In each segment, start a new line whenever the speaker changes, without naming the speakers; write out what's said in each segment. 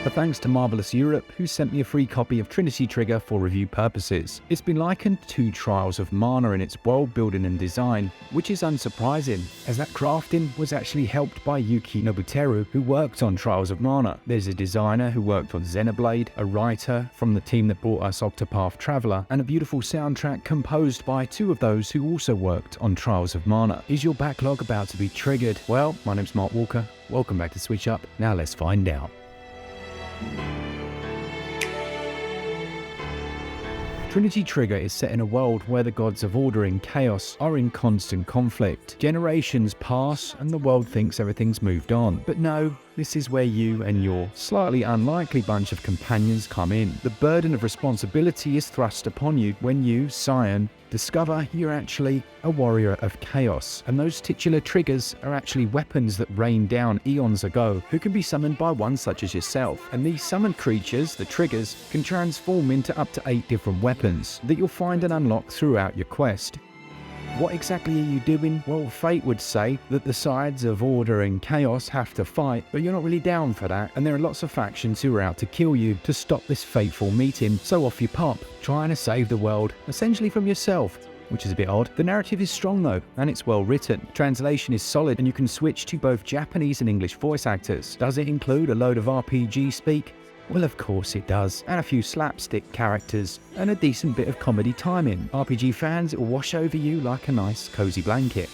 But thanks to Marvelous Europe, who sent me a free copy of Trinity Trigger for review purposes. It's been likened to Trials of Mana in its world building and design, which is unsurprising, as that crafting was actually helped by Yuki Nobuteru, who worked on Trials of Mana. There's a designer who worked on Xenoblade, a writer from the team that brought us Octopath Traveler, and a beautiful soundtrack composed by two of those who also worked on Trials of Mana. Is your backlog about to be triggered? Well, my name's Mark Walker. Welcome back to SwitchUp. Now let's find out. Trinity Trigger is set in a world where the gods of order and chaos are in constant conflict. Generations pass and the world thinks everything's moved on. But no, this is where you and your slightly unlikely bunch of companions come in. The burden of responsibility is thrust upon you when you, Scion, discover you're actually a warrior of chaos, and those titular triggers are actually weapons that rained down eons ago, who can be summoned by one such as yourself. And these summoned creatures, the triggers, can transform into up to 8 different weapons that you'll find and unlock throughout your quest. What exactly are you doing? Well, fate would say that the sides of order and chaos have to fight, but you're not really down for that, and there are lots of factions who are out to kill you to stop this fateful meeting, so off you pop, trying to save the world, essentially from yourself, which is a bit odd. The narrative is strong though, and it's well written. Translation is solid, and you can switch to both Japanese and English voice actors. Does it include a load of RPG speak? Well, of course it does, and a few slapstick characters, and a decent bit of comedy timing. RPG fans, it will wash over you like a nice cozy blanket.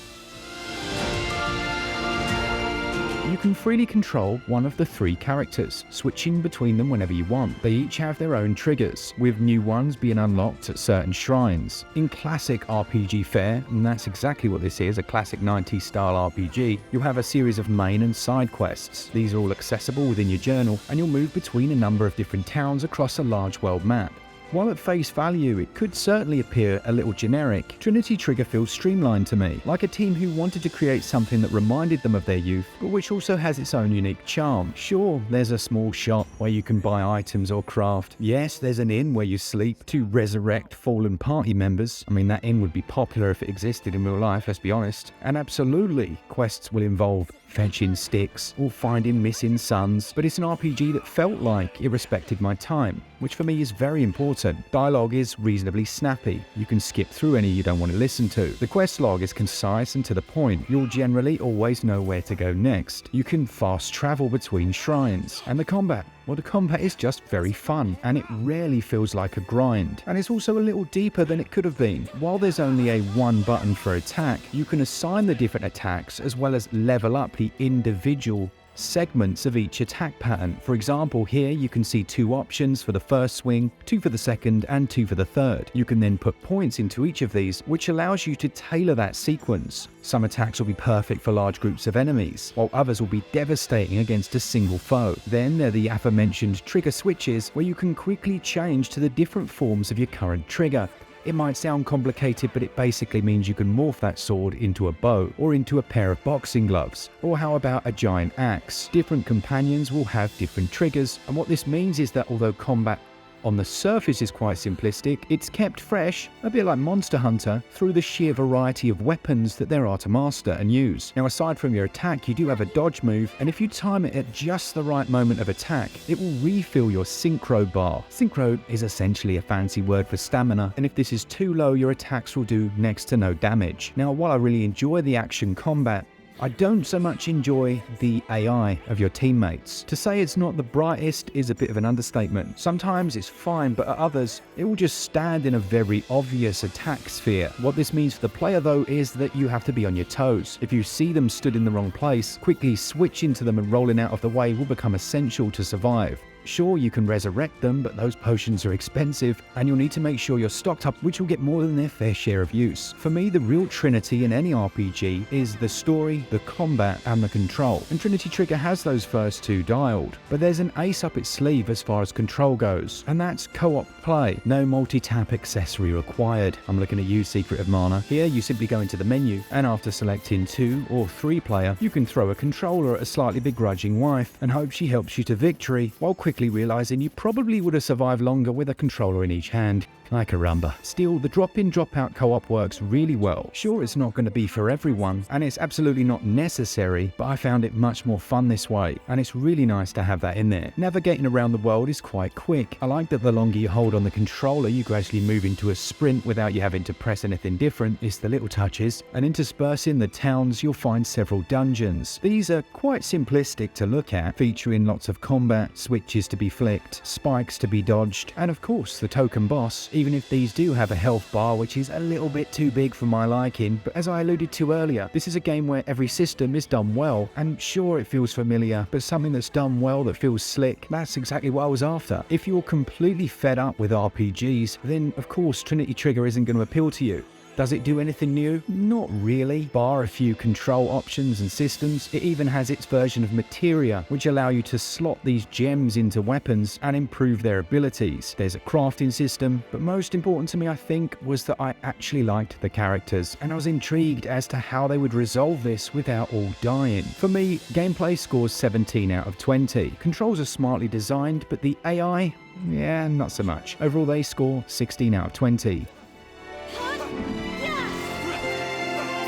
You can freely control one of the 3 characters, switching between them whenever you want. They each have their own triggers, with new ones being unlocked at certain shrines. In classic RPG fare, and that's exactly what this is, a classic 90s style RPG, you'll have a series of main and side quests. These are all accessible within your journal, and you'll move between a number of different towns across a large world map. While at face value it could certainly appear a little generic, Trinity Trigger feels streamlined to me, like a team who wanted to create something that reminded them of their youth, but which also has its own unique charm. Sure, there's a small shop where you can buy items or craft. Yes, there's an inn where you sleep to resurrect fallen party members. I mean, that inn would be popular if it existed in real life, let's be honest. And absolutely, quests will involve fetching sticks or finding missing sons, but it's an RPG that felt like it respected my time, which for me is very important. Dialogue is reasonably snappy. You can skip through any you don't want to listen to. The quest log is concise and to the point. You'll generally always know where to go next. You can fast travel between shrines. And the combat, well, the combat is just very fun, and it rarely feels like a grind. And it's also a little deeper than it could have been. While there's only a 1 button for attack, you can assign the different attacks as well as level up the individual segments of each attack pattern. For example, here you can see 2 options for the first swing, 2 for the second, and 2 for the third. You can then put points into each of these, which allows you to tailor that sequence. Some attacks will be perfect for large groups of enemies, while others will be devastating against a single foe. Then there are the aforementioned trigger switches, where you can quickly change to the different forms of your current trigger. It might sound complicated, but it basically means you can morph that sword into a bow, or into a pair of boxing gloves, or how about a giant axe? Different companions will have different triggers, and what this means is that although combat on the surface is quite simplistic, it's kept fresh, a bit like Monster Hunter, through the sheer variety of weapons that there are to master and use. Now, aside from your attack, you do have a dodge move, and if you time it at just the right moment of attack, it will refill your synchro bar. Synchro is essentially a fancy word for stamina, and if this is too low, your attacks will do next to no damage. Now, while I really enjoy the action combat, I don't so much enjoy the AI of your teammates. To say it's not the brightest is a bit of an understatement. Sometimes it's fine, but at others, it will just stand in a very obvious attack sphere. What this means for the player though is that you have to be on your toes. If you see them stood in the wrong place, quickly switching to them and rolling out of the way will become essential to survive. Sure, you can resurrect them, but those potions are expensive, and you'll need to make sure you're stocked up, which will get more than their fair share of use. For me, the real trinity in any RPG is the story, the combat, and the control. And Trinity Trigger has those first 2 dialed. But there's an ace up its sleeve as far as control goes, and that's co-op play. No multi-tap accessory required. I'm looking at you, Secret of Mana. Here, you simply go into the menu, and after selecting 2 or 3 player, you can throw a controller at a slightly begrudging wife and hope she helps you to victory, while quickly quickly realizing you probably would have survived longer with a controller in each hand. Ay caramba. Still, the drop-in drop-out co-op works really well. Sure, it's not going to be for everyone, and it's absolutely not necessary, but I found it much more fun this way, and it's really nice to have that in there. Navigating around the world is quite quick. I like that the longer you hold on the controller, you gradually move into a sprint without you having to press anything different. It's the little touches. And interspersing the towns, you'll find several dungeons. These are quite simplistic to look at, featuring lots of combat, switches to be flicked, spikes to be dodged, and of course the token boss, even if these do have a health bar which is a little bit too big for my liking. But as I alluded to earlier, this is a game where every system is done well, and sure, it feels familiar, but something that's done well that feels slick, that's exactly what I was after. If you're completely fed up with RPGs, then of course Trinity Trigger isn't going to appeal to you. Does it do anything new? Not really, bar a few control options and systems. It even has its version of materia, which allow you to slot these gems into weapons and improve their abilities. There's a crafting system, but most important to me, I think, was that I actually liked the characters, and I was intrigued as to how they would resolve this without all dying. For me, gameplay scores 17 out of 20. Controls are smartly designed, but the AI, yeah, not so much. Overall, they score 16 out of 20.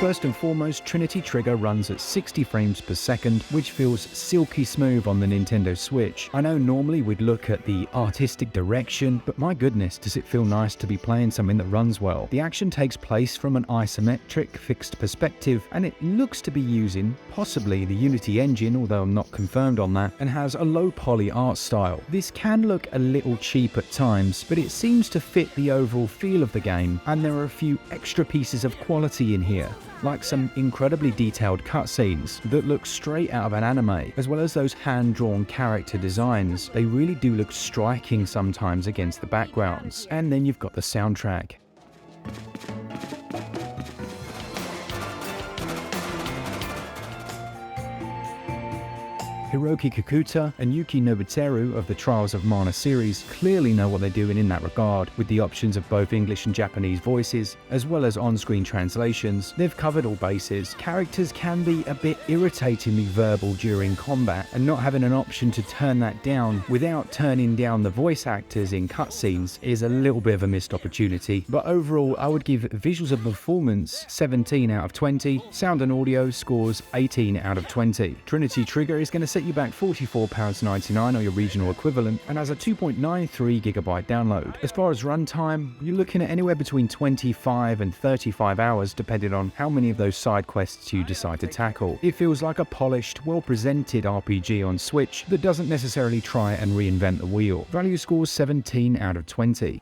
First and foremost, Trinity Trigger runs at 60 frames per second, which feels silky smooth on the Nintendo Switch. I know normally we'd look at the artistic direction, but my goodness, does it feel nice to be playing something that runs well. The action takes place from an isometric fixed perspective, and it looks to be using possibly the Unity engine, although I'm not confirmed on that, and has a low poly art style. This can look a little cheap at times, but it seems to fit the overall feel of the game, and there are a few extra pieces of quality in here, like some incredibly detailed cutscenes that look straight out of an anime, as well as those hand-drawn character designs. They really do look striking sometimes against the backgrounds. And then you've got the soundtrack. Hiroki Kikuta and Yuki Nobuteru of the Trials of Mana series clearly know what they're doing in that regard, with the options of both English and Japanese voices, as well as on-screen translations. They've covered all bases. Characters can be a bit irritatingly verbal during combat, and not having an option to turn that down without turning down the voice actors in cutscenes is a little bit of a missed opportunity. But overall, I would give visuals and performance 17 out of 20, sound and audio scores 18 out of 20. Trinity Trigger is going to set you back £44.99 or your regional equivalent, and has a 2.93GB download. As far as runtime, you're looking at anywhere between 25 and 35 hours depending on how many of those side quests you decide to tackle. It feels like a polished, well-presented RPG on Switch that doesn't necessarily try and reinvent the wheel. Value scores 17 out of 20.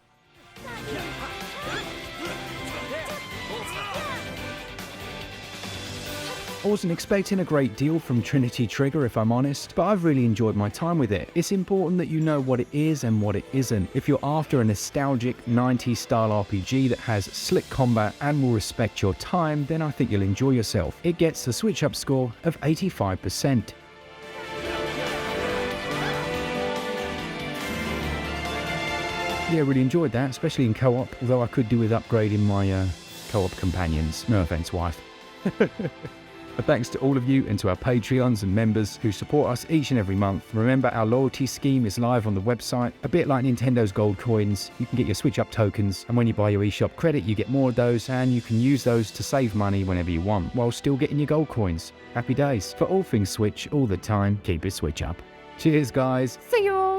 I wasn't expecting a great deal from Trinity Trigger, if I'm honest, but I've really enjoyed my time with it. It's important that you know what it is and what it isn't. If you're after a nostalgic 90s style RPG that has slick combat and will respect your time, then I think you'll enjoy yourself. It gets the SwitchUp score of 85%. Yeah, really enjoyed that, especially in co-op, although I could do with upgrading my co-op companions. No offense, wife. But thanks to all of you and to our Patreons and members who support us each and every month. Remember, our loyalty scheme is live on the website. A bit like Nintendo's gold coins, you can get your SwitchUp tokens, and when you buy your eShop credit, you get more of those, and you can use those to save money whenever you want, while still getting your gold coins. Happy days. For all things Switch, all the time, keep it Switch up. Cheers, guys.
See you.